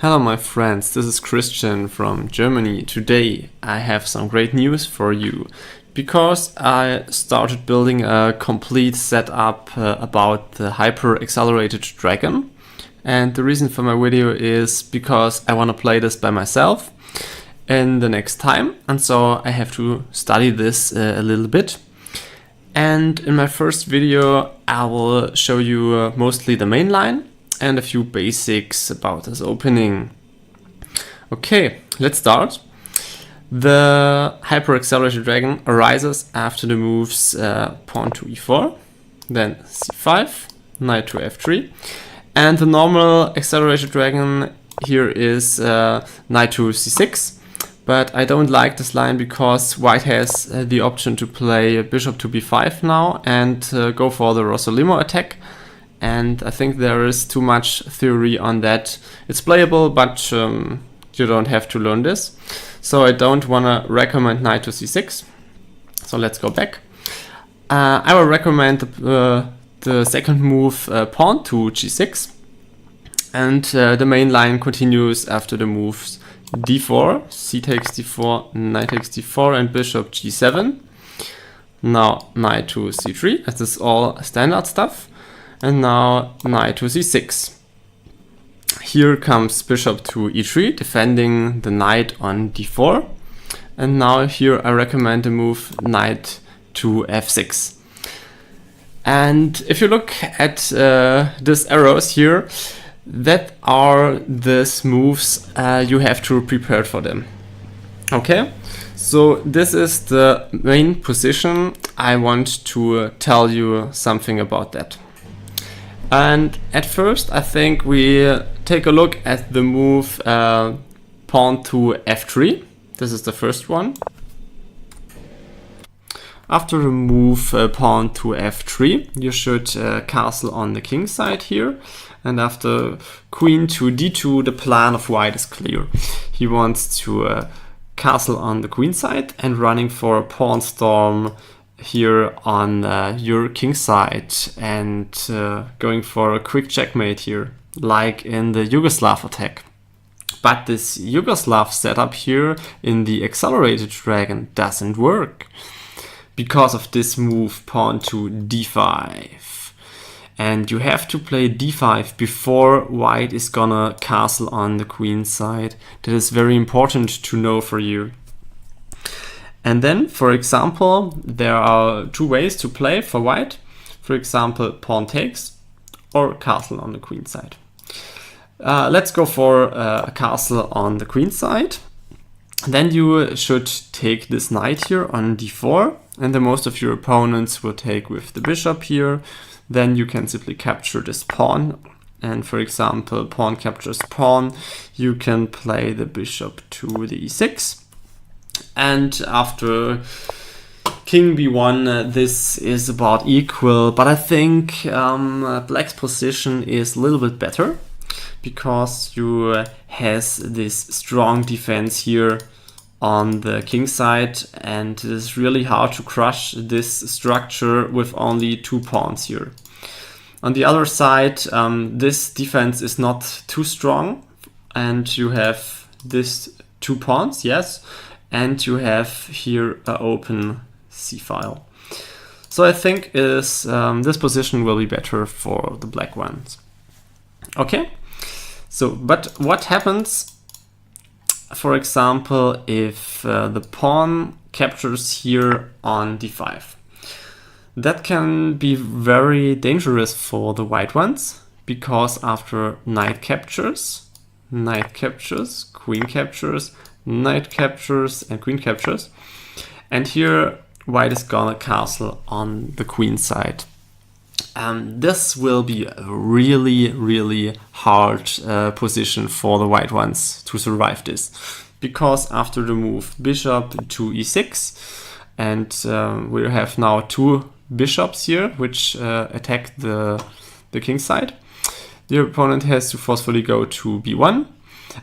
Hello my friends, this is Christian from Germany. Today I have some great news for you because I started building a complete setup about the Hyperaccelerated Dragon, and the reason for my video is because I want to play this by myself in the next time, and so I have to study this a little bit. And in my first video I will show you mostly the main line and a few basics about this opening. Okay, let's start. The Hyperaccelerated Dragon arises after the moves pawn to e4, then c5, knight to f3, and the normal accelerated dragon here is knight to c6. But I don't like this line because white has the option to play bishop to b5 now and go for the Rossolimo attack. And I think there is too much theory on that. It's playable, but you don't have to learn this. So I don't want to recommend knight to c6. So let's go back. I will recommend the second move, pawn to g6. And the main line continues after the moves d4, c takes d4, knight takes d4, and bishop g7. Now knight to c3, this is all standard stuff. And now knight to c6. Here comes bishop to e3, defending the knight on d4. And now here I recommend the move knight to f6. And if you look at these arrows here, that are these moves you have to prepare for them. Okay, so this is the main position. I want to tell you something about that. And at first I think we take a look at the move pawn to f3. This is the first one. After the move pawn to f3, you should castle on the king side here. And after queen to d2, the plan of white is clear. He wants to castle on the queen side and running for a pawn storm here on your king side and going for a quick checkmate here, like in the Yugoslav attack. But this Yugoslav setup here in the accelerated dragon doesn't work because of this move pawn to d5. And you have to play d5 before white is gonna castle on the queen side. That is very important to know for you. And then, for example, there are two ways to play for white. For example, pawn takes or castle on the queen side. Let's go for a castle on the queen side. Then you should take this knight here on d4, and then most of your opponents will take with the bishop here. Then you can simply capture this pawn, and for example, pawn captures pawn, you can play the bishop to the e6. And after king b1, this is about equal, but I think black's position is a little bit better because you has this strong defense here on the king side, and it is really hard to crush this structure with only two pawns here. On the other side, this defense is not too strong, and you have this two pawns, yes, and you have here an open c-file. So I think this position will be better for the black ones. Okay, so but what happens, for example, if the pawn captures here on d5? That can be very dangerous for the white ones, because after knight captures, queen captures, knight captures, and queen captures. And here white is gonna castle on the queen side. This will be a really hard position for the white ones to survive this, because after the move bishop to e6, and we have now two bishops here which attack the king side, the opponent has to forcefully go to b1.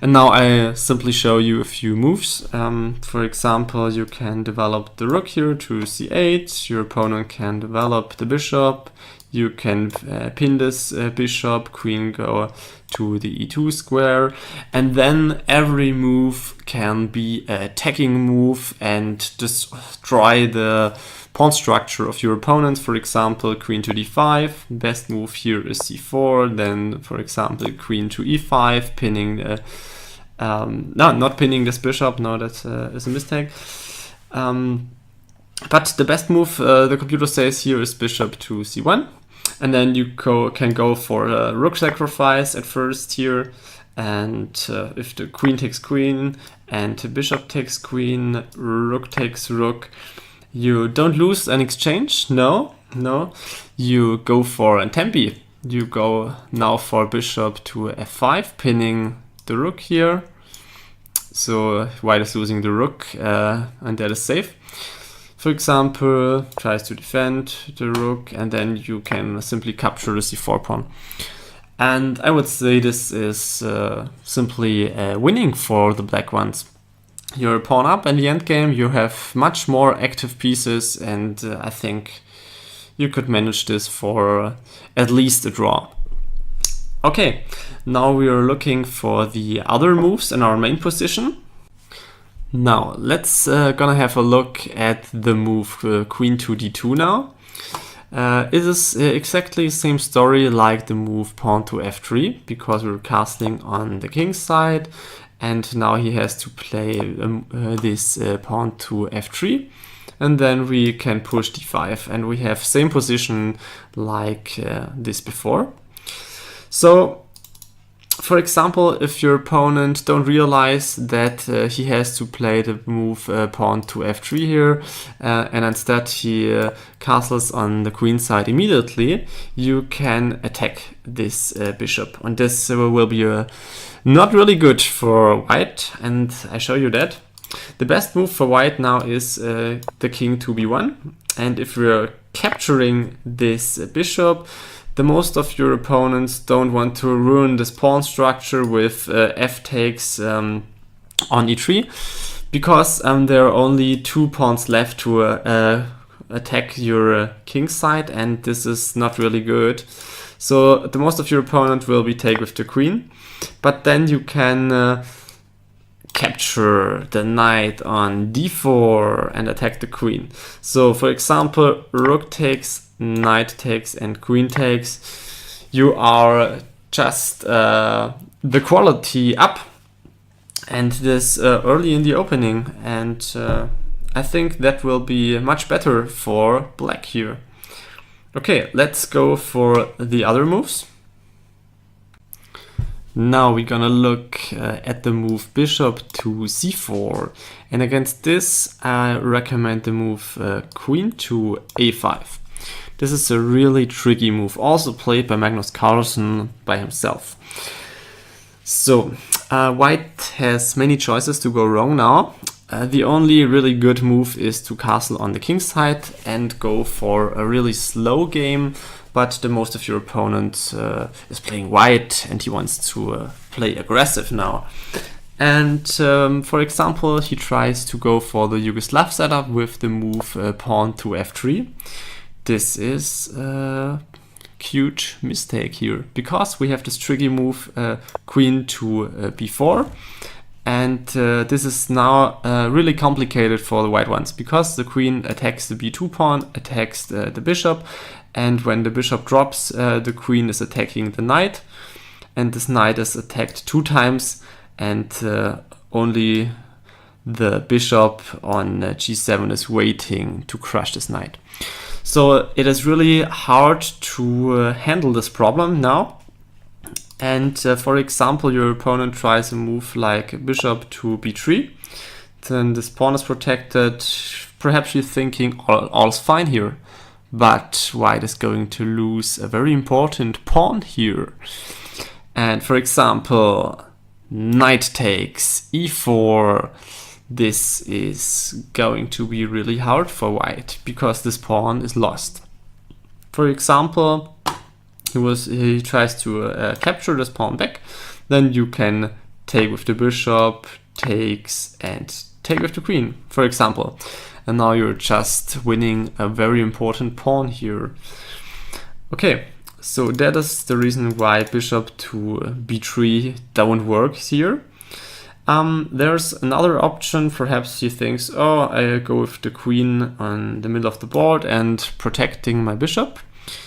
And now I simply show you a few moves. For example, you can develop the rook here to c8, your opponent can develop the bishop, You can pin this bishop, queen go to the e2 square, and then every move can be an attacking move and destroy the pawn structure of your opponent. For example, queen to d5, best move here is c4, then for example queen to e5, pinning the no, not pinning this bishop, no, that is a mistake. But the best move, the computer says here, is bishop to c1. And then you can go for a rook sacrifice at first here. And if the queen takes queen and the bishop takes queen, rook takes rook, you don't lose an exchange. No. You go for a tempi. You go now for bishop to f5, pinning the rook here. So white is losing the rook and that is safe. For example, tries to defend the rook, and then you can simply capture the c4 pawn. And I would say this is simply winning for the black ones. You're a pawn up in the endgame, you have much more active pieces, and I think you could manage this for at least a draw. Okay, now we are looking for the other moves in our main position. Now let's gonna have a look at the move queen to d2 now. It is exactly the same story like the move pawn to f3, because we're castling on the king's side, and now he has to play this pawn to f3, and then we can push d5, and we have same position like this before. So for example, if your opponent don't realize that he has to play the move pawn to f3 here, and instead he castles on the queen side immediately, you can attack this bishop. And this will be not really good for white, and I show you that. The best move for white now is the king to b1, and if we're capturing this bishop, the most of your opponents don't want to ruin this pawn structure with f takes on e3, because there are only 2 pawns left to attack your king's side, and this is not really good. So the most of your opponent will be take with the queen, but then you can capture the knight on d4 and attack the queen. So for example, rook takes, knight takes, and queen takes. You are just the quality up, and this early in the opening, and I think that will be much better for black here. Okay, let's go for the other moves. Now we're gonna look at the move bishop to c4, and against this I recommend the move queen to a5. This is a really tricky move, also played by Magnus Carlsen by himself. So white has many choices to go wrong now. The only really good move is to castle on the king's side and go for a really slow game, but the most of your opponent is playing white and he wants to play aggressive now. And for example, he tries to go for the Yugoslav setup with the move pawn to f3. This is a huge mistake here, because we have this tricky move queen to b4, and this is now really complicated for the white ones, because the queen attacks the b2 pawn, attacks the bishop, and when the bishop drops, the queen is attacking the knight, and this knight is attacked 2 times, and only the bishop on g7 is waiting to crush this knight. So it is really hard to handle this problem now. And for example, your opponent tries a move like bishop to b3, then this pawn is protected. Perhaps you're thinking all's fine here, but white is going to lose a very important pawn here. And for example, knight takes e4. This is going to be really hard for white, because this pawn is lost. For example, he tries to capture this pawn back, then you can take with the bishop, takes, and take with the queen, for example. And now you're just winning a very important pawn here. Okay, so that is the reason why bishop to b3 don't work here. There's another option. Perhaps he thinks, oh, I go with the queen on the middle of the board and protecting my bishop.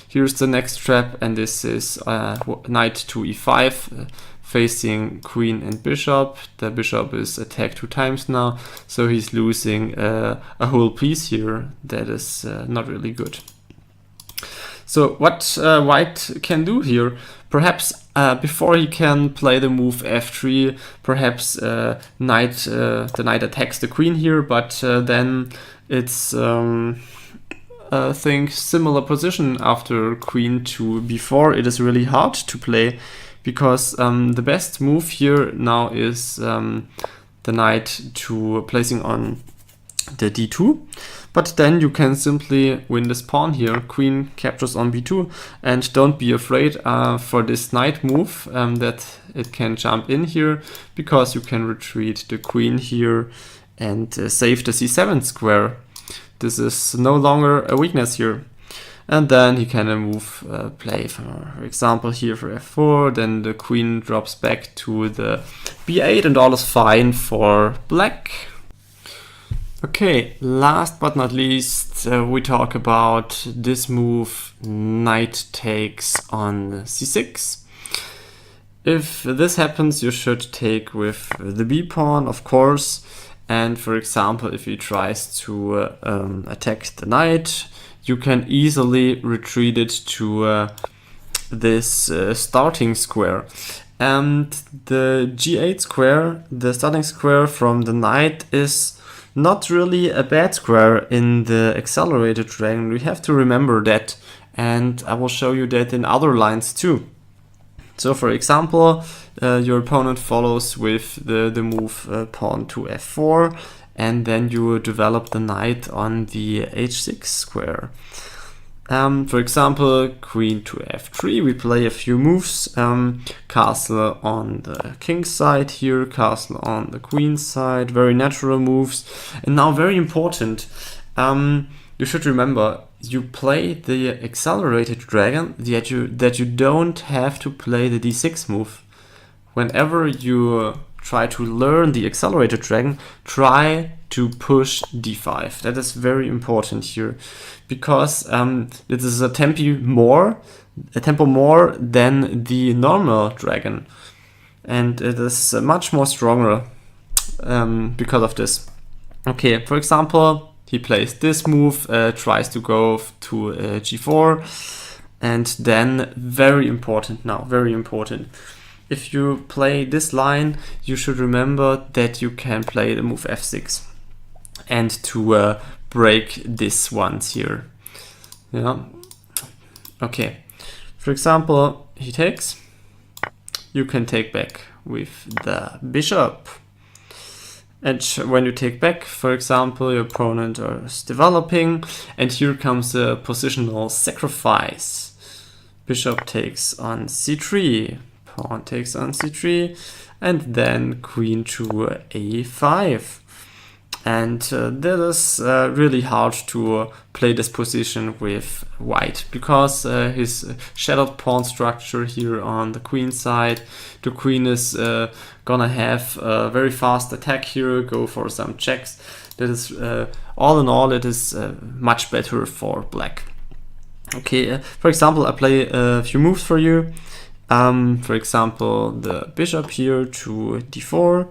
Here's the next trap, and this is knight to e5, facing queen and bishop. The bishop is attacked 2 times now, so he's losing a whole piece here. That is not really good. So what white can do here? Perhaps before he can play the move f3, perhaps the knight attacks the queen here, but then it's I think similar position after queen to b4. It is really hard to play because the best move here now is the knight to placing on the d2, but then you can simply win this pawn here. Queen captures on b2, and don't be afraid for this knight move that it can jump in here, because you can retreat the queen here and save the c7 square. This is no longer a weakness here. And then he can play, for example, here for f4, then the queen drops back to the b8, and all is fine for black. Okay, last but not least, we talk about this move, knight takes on c6. If this happens, you should take with the b pawn, of course. And for example, if he tries to attack the knight, you can easily retreat it to this starting square. And the g8 square, the starting square from the knight, is not really a bad square in the accelerated dragon. We have to remember that, and I will show you that in other lines too. So for example, your opponent follows with the move pawn to f4, and then you develop the knight on the h6 square. For example, queen to f3, we play a few moves, castle on the king's side here, castle on the queen's side, very natural moves. And now very important, you should remember, you play the accelerated dragon, that you don't have to play the d6 move. Whenever you try to learn the accelerated dragon, try to push d5. That is very important here, because it is a tempo more than the normal dragon, and it is much more stronger because of this. Okay, for example, he plays this move, tries to go to g4, and then very important now, very important. If you play this line, you should remember that you can play the move f6 and to break this ones here. Yeah. Okay. For example, he takes. You can take back with the bishop. And when you take back, for example, your opponent is developing, and here comes a positional sacrifice. Bishop takes on c3. Pawn takes on c3, and then queen to a5. And that is really hard to play this position with white, because his shadowed pawn structure here on the queen side, the queen is gonna have a very fast attack here, go for some checks. That is, all in all, it is much better for black. Okay, for example, I play a few moves for you. For example, the bishop here to d4,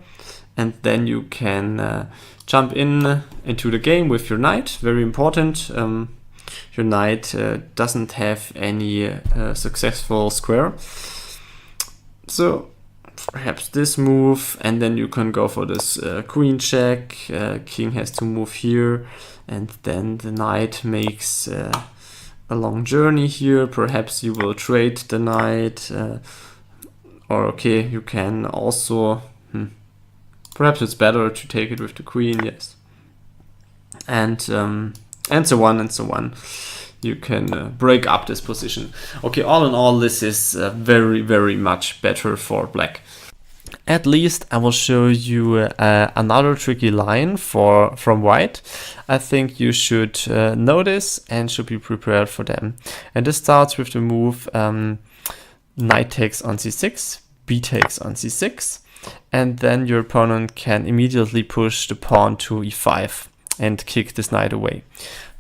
and then you can jump into the game with your knight. Very important. Your knight doesn't have any successful square. So perhaps this move, and then you can go for this queen check. King has to move here, and then the knight makes a long journey here. Perhaps you will trade the knight, or okay, you can also perhaps it's better to take it with the queen, yes, and so on and so on. You can break up this position. Okay, all in all, this is very, very much better for black. At least I will show you another tricky line from white. I think you should notice and should be prepared for them. And this starts with the move knight takes on c6, b takes on c6, and then your opponent can immediately push the pawn to e5 and kick this knight away.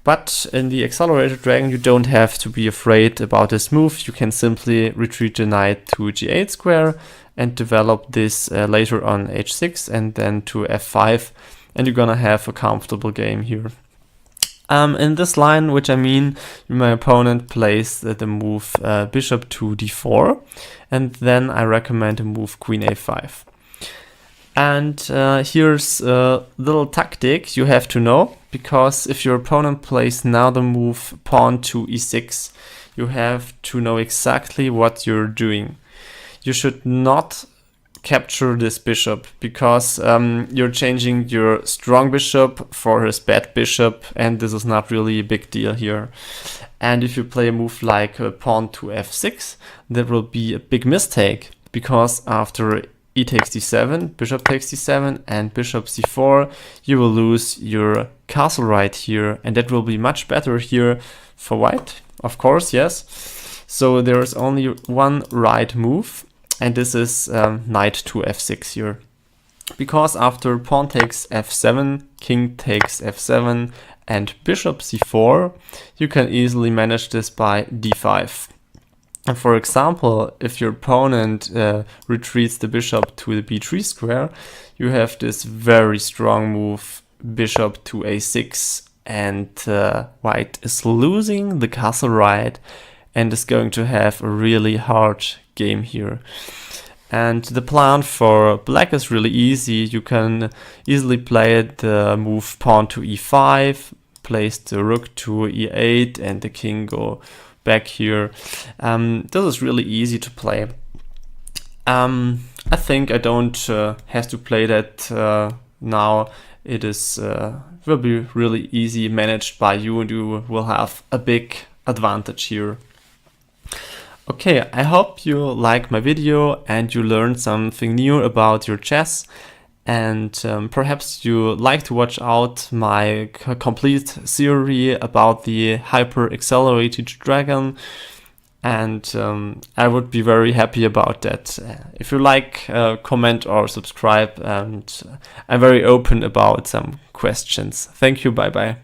But in the Accelerated Dragon, you don't have to be afraid about this move. You can simply retreat the knight to g8 square and develop this later on h6 and then to f5, and you're gonna have a comfortable game here. In this line, which I mean, my opponent plays the move bishop to d4, and then I recommend the move queen a5. And here's a little tactic you have to know, because if your opponent plays now the move pawn to e6, you have to know exactly what you're doing. You should not capture this bishop, because you're changing your strong bishop for his bad bishop, and this is not really a big deal here. And if you play a move like pawn to f6, that will be a big mistake, because after e takes d7, bishop takes d7, and bishop c4, you will lose your castle right here, and that will be much better here for white, of course, yes. So there is only one right move, and this is knight to f6 here. Because after pawn takes f7, king takes f7, and bishop c4, you can easily manage this by d5. And for example, if your opponent retreats the bishop to the b3 square, you have this very strong move, bishop to a6, and white is losing the castle right and is going to have a really hard game here. And the plan for black is really easy. You can easily play the move pawn to e5, place the rook to e8, and the king go back here. This is really easy to play. I think I don't have to play that now. It is will be really easy managed by you, and you will have a big advantage here. Okay, I hope you like my video and you learned something new about your chess, and perhaps you like to watch out my complete series about the Hyperaccelerated Dragon, and I would be very happy about that. If you like, comment or subscribe, and I'm very open about some questions. Thank you, bye bye.